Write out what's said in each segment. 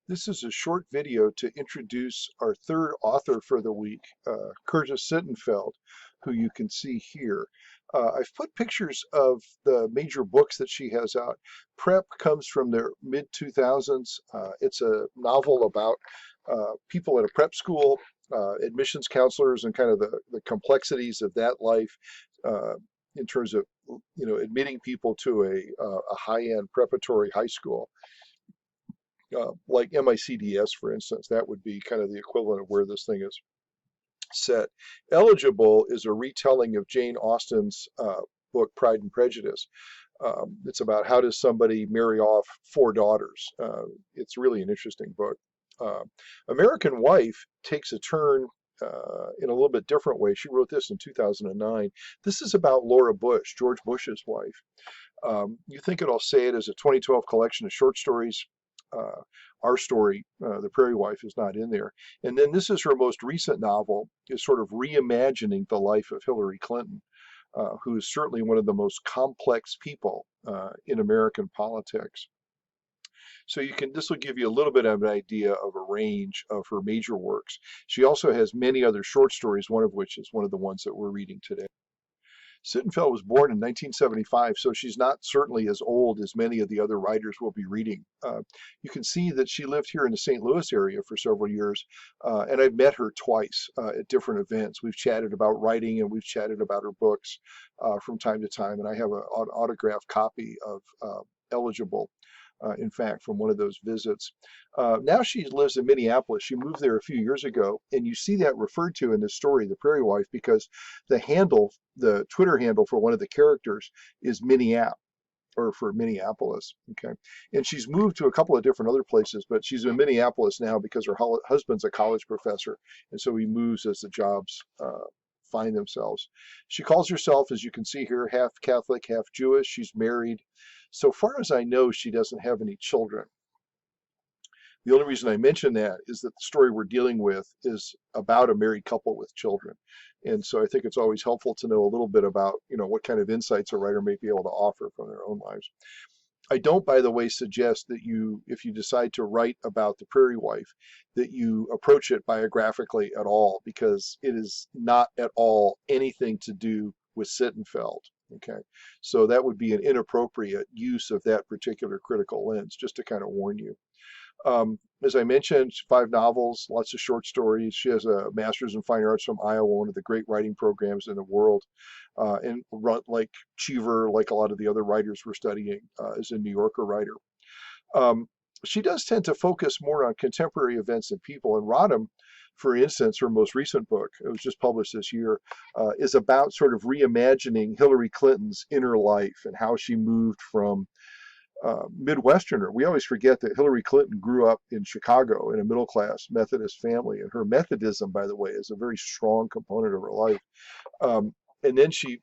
This is a short video to introduce our third author for the week, Curtis Sittenfeld, who you can see here. I've put pictures of the major books that she has out. Prep comes from the mid 2000s. It's a novel about people at a prep school, admissions counselors, and kind of the complexities of that life in terms of admitting people to a high-end preparatory high school. Like MICDS, for instance, that would be kind of the equivalent of where this thing is set. Eligible is a retelling of Jane Austen's book, Pride and Prejudice. It's about how does somebody marry off four daughters. It's really an interesting book. American Wife takes a turn in a little bit different way. She wrote this in 2009. This is about Laura Bush, George Bush's wife. You think I'll say it as a 2012 collection of short stories. Our story, The Prairie Wife, is not in there. And then this is her most recent novel, is sort of reimagining the life of Hillary Clinton, who is certainly one of the most complex people in American politics. So this will give you a little bit of an idea of a range of her major works. She also has many other short stories, one of which is one of the ones that we're reading today. Sittenfeld was born in 1975, so she's not certainly as old as many of the other writers we'll be reading. You can see that she lived here in the St. Louis area for several years, and I've met her twice at different events. We've chatted about writing and we've chatted about her books from time to time, and I have an autographed copy of Eligible. In fact, from one of those visits. Now she lives in Minneapolis. She moved there a few years ago, and you see that referred to in this story, The Prairie Wife, because the Twitter handle for one of the characters is Minneap, or for Minneapolis. Okay, and she's moved to a couple of different other places, but she's in Minneapolis now because her husband's a college professor, and so he moves as the jobs find themselves. She calls herself, as you can see here, half Catholic, half Jewish. She's married. So far as I know, she doesn't have any children. The only reason I mention that is that the story we're dealing with is about a married couple with children. And so I think it's always helpful to know a little bit about, what kind of insights a writer may be able to offer from their own lives. I don't, by the way, suggest that if you decide to write about The Prairie Wife, that you approach it biographically at all, because it is not at all anything to do with Sittenfeld. Okay, so that would be an inappropriate use of that particular critical lens, just to kind of warn you. As I mentioned, 5 novels, lots of short stories. She has a master's in fine arts from Iowa, one of the great writing programs in the world. And like Cheever, like a lot of the other writers we're studying, is a New Yorker writer. She does tend to focus more on contemporary events and people. And Rodham, for instance, her most recent book, it was just published this year, is about sort of reimagining Hillary Clinton's inner life and how she moved from Midwesterner. We always forget that Hillary Clinton grew up in Chicago in a middle-class Methodist family, and her Methodism, by the way, is a very strong component of her life. And then she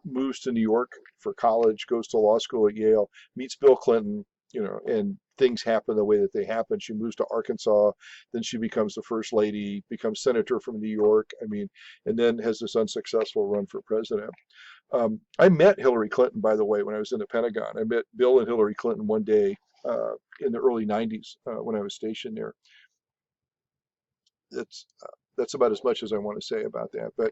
moves to New York for college, goes to law school at Yale, meets Bill Clinton, and things happen the way that they happen. She moves to Arkansas, then she becomes the first lady, becomes senator from New York, and then has this unsuccessful run for president. I met Hillary Clinton, by the way, when I was in the Pentagon. I met Bill and Hillary Clinton one day in the early 90s when I was stationed there. That's about as much as I want to say about that. But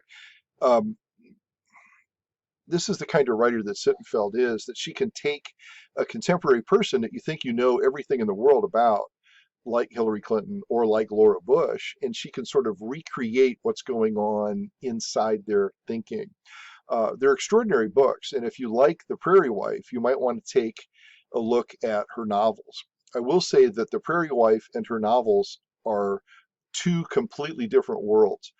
this is the kind of writer that Sittenfeld is, that she can take a contemporary person that you think you know everything in the world about, like Hillary Clinton or like Laura Bush, and she can sort of recreate what's going on inside their thinking. They're extraordinary books, and if you like The Prairie Wife, you might want to take a look at her novels. I will say that The Prairie Wife and her novels are two completely different worlds.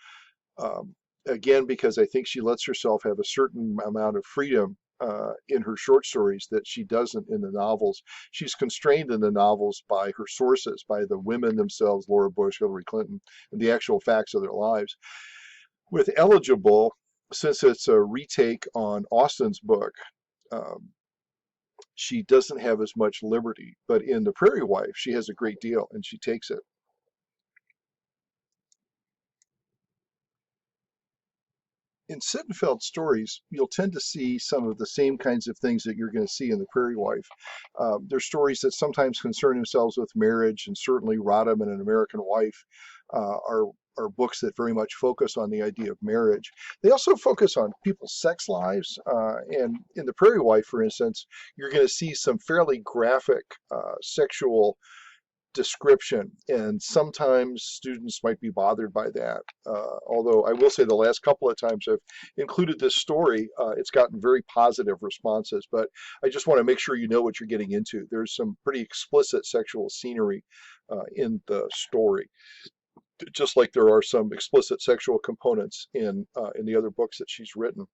Again, because I think she lets herself have a certain amount of freedom in her short stories that she doesn't in the novels. She's constrained in the novels by her sources, by the women themselves, Laura Bush, Hillary Clinton, and the actual facts of their lives. With Eligible, since it's a retake on Austen's book, she doesn't have as much liberty. But in The Prairie Wife, she has a great deal, and she takes it. In Sittenfeld stories, you'll tend to see some of the same kinds of things that you're going to see in the Prairie Wife. They're stories that sometimes concern themselves with marriage, and certainly Rodham and An American Wife are books that very much focus on the idea of marriage. They also focus on people's sex lives, and in the Prairie Wife, for instance, you're going to see some fairly graphic sexual description, and sometimes students might be bothered by that. Although I will say the last couple of times I've included this story, it's gotten very positive responses, but I just want to make sure you know what you're getting into. There's some pretty explicit sexual scenery in the story, just like there are some explicit sexual components in the other books that she's written.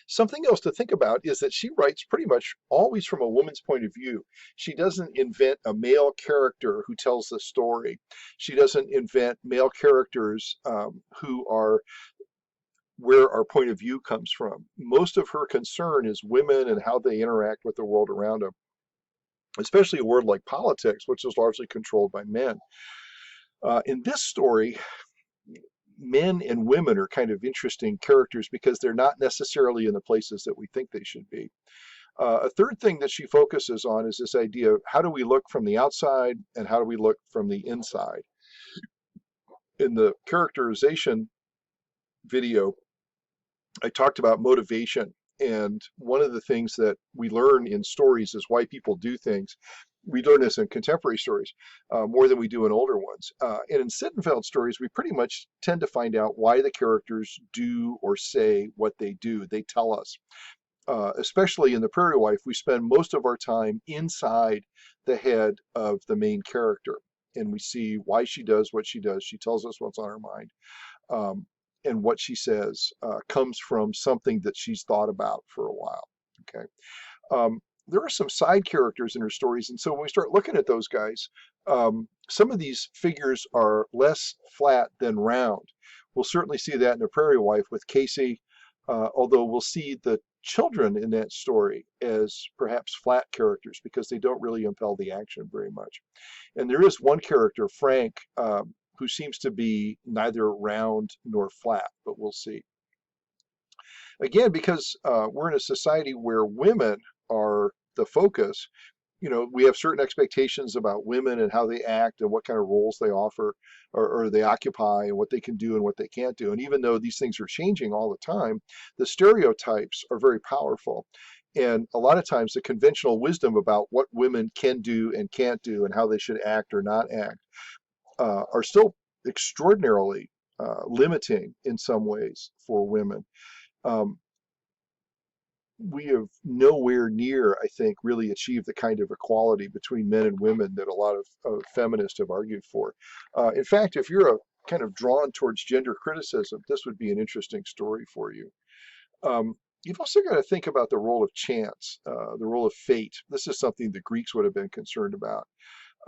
Something else to think about is that she writes pretty much always from a woman's point of view. She doesn't invent a male character who tells the story. She doesn't invent male characters who are where our point of view comes from. Most of her concern is women and how they interact with the world around them, especially a world like politics, which is largely controlled by men. In this story, men and women are kind of interesting characters because they're not necessarily in the places that we think they should be. A third thing that she focuses on is this idea of how do we look from the outside and how do we look from the inside. In the characterization video, I talked about motivation. And one of the things that we learn in stories is why people do things. We learn this in contemporary stories more than we do in older ones. And in Sittenfeld stories, we pretty much tend to find out why the characters do or say what they do. They tell us. Especially in the Prairie Wife, we spend most of our time inside the head of the main character, and we see why she does what she does. She tells us what's on her mind, and what she says comes from something that she's thought about for a while. Okay. There are some side characters in her stories, and so when we start looking at those guys, some of these figures are less flat than round. We'll certainly see that in the Prairie Wife with Casey, although we'll see the children in that story as perhaps flat characters because they don't really impel the action very much. And there is one character, Frank, who seems to be neither round nor flat, but we'll see. Again, because we're in a society where women are the focus, we have certain expectations about women and how they act and what kind of roles they offer or they occupy and what they can do and what they can't do. And even though these things are changing all the time, the stereotypes are very powerful. And a lot of times the conventional wisdom about what women can do and can't do and how they should act or not act are still extraordinarily limiting in some ways for women. We have nowhere near, I think, really achieved the kind of equality between men and women that a lot of feminists have argued for. In fact, if you're kind of drawn towards gender criticism, this would be an interesting story for you. You've also got to think about the role of chance, the role of fate. This is something the Greeks would have been concerned about.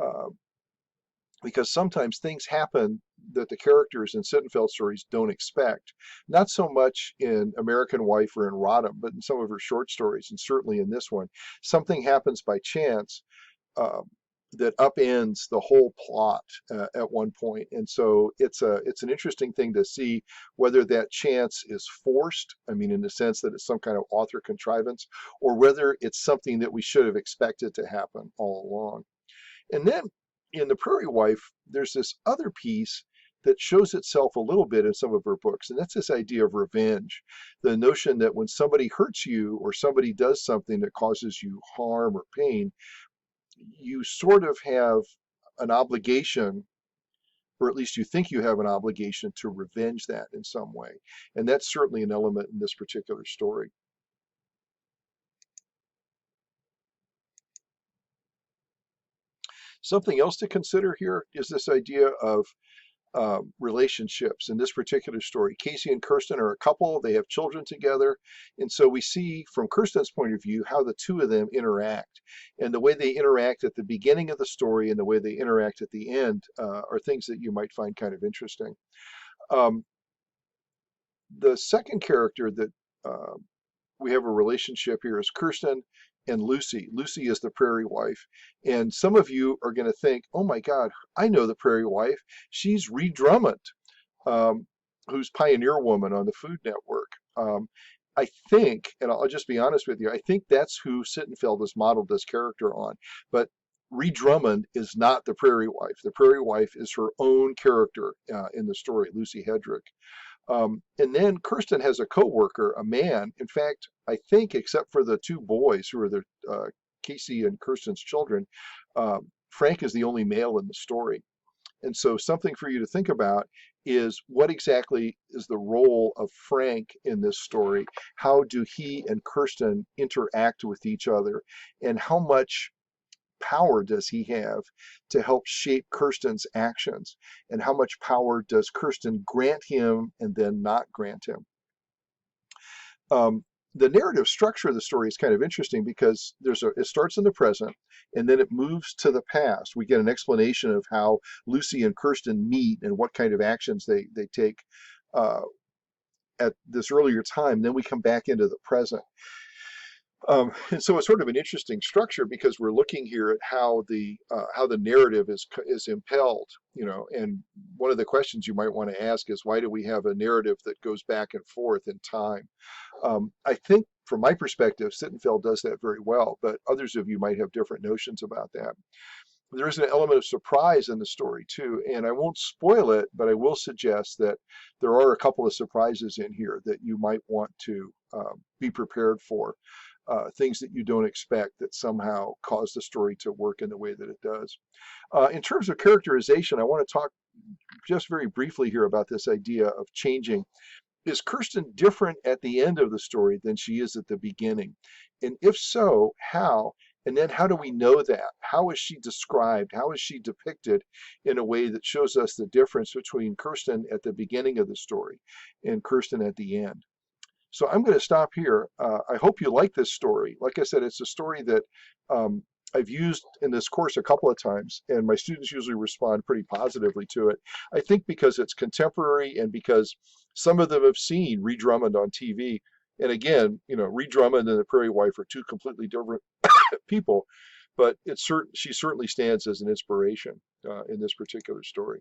Uh, because sometimes things happen that the characters in Sittenfeld stories don't expect. Not so much in American Wife or in Rodham, but in some of her short stories, and certainly in this one. Something happens by chance uh, that upends the whole plot at one point. And so it's an interesting thing to see whether that chance is forced, I mean, in the sense that it's some kind of author contrivance, or whether it's something that we should have expected to happen all along. And then in The Prairie Wife, there's this other piece that shows itself a little bit in some of her books, and that's this idea of revenge. The notion that when somebody hurts you or somebody does something that causes you harm or pain, you sort of have an obligation, or at least you think you have an obligation to revenge that in some way. And that's certainly an element in this particular story. Something else to consider here is this idea of relationships. In this particular story, Casey and Kirsten are a couple, they have children together, and so we see from Kirsten's point of view how the two of them interact. And the way they interact at the beginning of the story and the way they interact at the end are things that you might find kind of interesting. Um, the second character that we have a relationship here is Kirsten and Lucy. Lucy is the Prairie Wife. And some of you are going to think, oh my God, I know the Prairie Wife. She's Ree Drummond. Um, who's Pioneer Woman on the Food Network. I think, and I'll just be honest with you, I think that's who Sittenfeld has modeled this character on. But Ree Drummond is not the Prairie Wife. The Prairie Wife is her own character in the story, Lucy Hedrick. And then Kirsten has a co-worker, a man. In fact, I think except for the two boys who are the Casey and Kirsten's children, Frank is the only male in the story. And so something for you to think about is what exactly is the role of Frank in this story? How do he and Kirsten interact with each other? And how much power does he have to help shape Kirsten's actions? And how much power does Kirsten grant him and then not grant him? The narrative structure of the story is kind of interesting because it starts in the present and then it moves to the past. We get an explanation of how Lucy and Kirsten meet and what kind of actions they take at this earlier time. Then we come back into the present. And so it's sort of an interesting structure because we're looking here at how the narrative is impelled, and one of the questions you might want to ask is, why do we have a narrative that goes back and forth in time? I think from my perspective, Sittenfeld does that very well, but others of you might have different notions about that. There is an element of surprise in the story too, and I won't spoil it, but I will suggest that there are a couple of surprises in here that you might want to be prepared for. Things that you don't expect that somehow cause the story to work in the way that it does. In terms of characterization, I want to talk just very briefly here about this idea of changing. Is Kirsten different at the end of the story than she is at the beginning? And if so, how? And then how do we know that? How is she described? How is she depicted in a way that shows us the difference between Kirsten at the beginning of the story and Kirsten at the end? So I'm going to stop here. I hope you like this story. Like I said, it's a story that I've used in this course a couple of times, and my students usually respond pretty positively to it. I think because it's contemporary and because some of them have seen Ree Drummond on TV. And again, Ree Drummond and the Prairie Wife are two completely different people, but she certainly stands as an inspiration in this particular story.